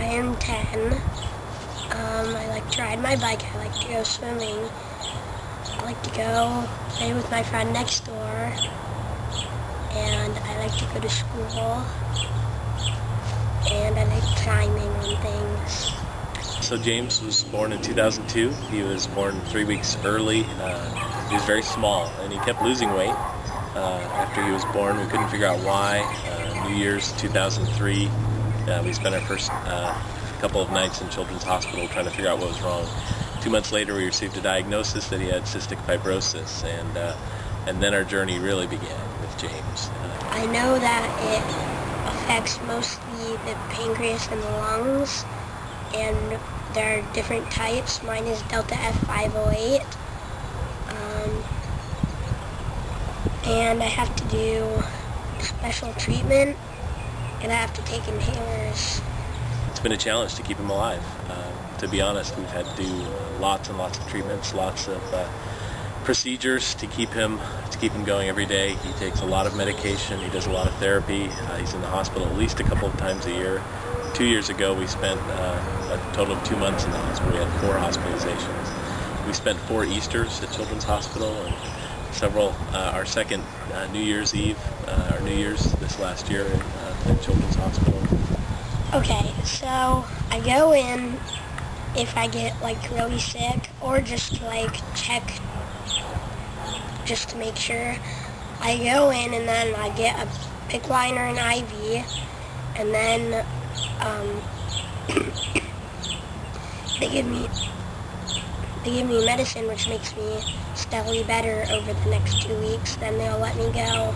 I am 10. I like to ride my bike. I like to go swimming. I like to go play with my friend next door. And I like to go to school. And I like climbing on things. So James was born in 2002. He was born 3 weeks early. He was very small, and he kept losing weight after he was born. We couldn't figure out why. New Year's 2003, we spent our first couple of nights in Children's Hospital trying to figure out what was wrong. 2 months later, we received a diagnosis that he had cystic fibrosis, and then our journey really began with James. I know that it affects mostly the pancreas and the lungs, and there are different types. Mine is Delta F508, and I have to do special treatment, and I have to take inhalers. It's been a challenge to keep him alive. To be honest, we've had to do lots and lots of treatments, lots of procedures to keep him going every day. He takes a lot of medication. He does a lot of therapy. He's in the hospital at least a couple of times a year. 2 years ago, we spent a total of 2 months in the hospital. We had 4 hospitalizations. We spent 4 Easters at Children's Hospital and several, our second New Year's Eve, or New Year's this last year at Children's Hospital. Okay, so I go in if I get like really sick, or just to like check, just to make sure. I go in and then I get a PICC liner and IV, and then they give me medicine which makes me steadily better over the next 2 weeks. Then they'll let me go.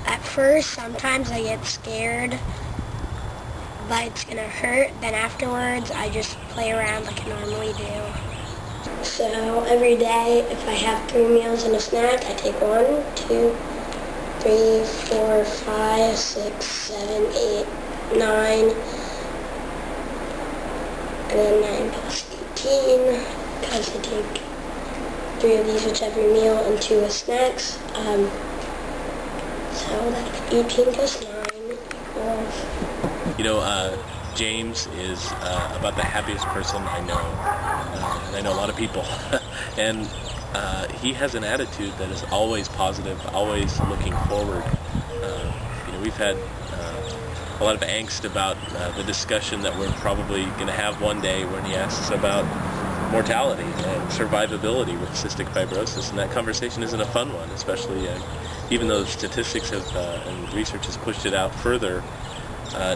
At first, sometimes I get scared, but it's gonna hurt. Then afterwards, I just play around like I normally do. So every day, if I have 3 meals and a snack, I take 1, 2, 3, 4, 5, 6, 7, 8, 9, and then 9 plus 18, because I take 3 of these with every meal and 2 with snacks. So that's 18 plus 9 equals... You know, James is about the happiest person I know, and I know a lot of people, and he has an attitude that is always positive, always looking forward. You know, we've had a lot of angst about the discussion that we're probably going to have one day when he asks about mortality and survivability with cystic fibrosis, and that conversation isn't a fun one, especially even though statistics have and research has pushed it out further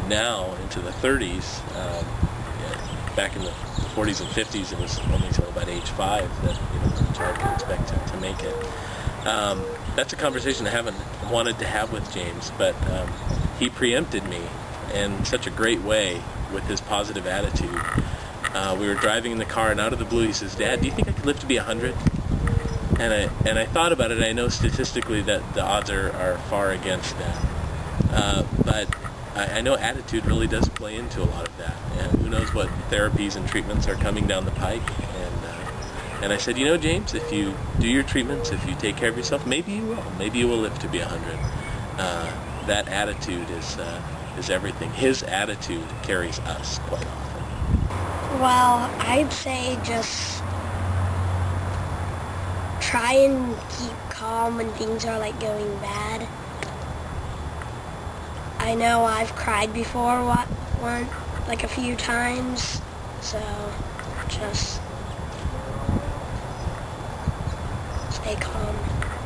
now into the 30s. Back in the 40s and 50s, it was only until about age 5 that a child could expect to make it. That's a conversation I haven't wanted to have with James, but he preempted me in such a great way with his positive attitude. We were driving in the car, and out of the blue he says, "Dad, do you think I could live to be 100? And I thought about it, and I know statistically that the odds are far against that. But I know attitude really does play into a lot of that, and who knows what therapies and treatments are coming down the pike. And I said, you know, James, if you do your treatments, if you take care of yourself, maybe you will. Maybe you will live to be 100. That attitude is everything. His attitude carries us quite often. Well, I'd say just try and keep calm when things are like going bad. I know I've cried before, like a few times, so just stay calm.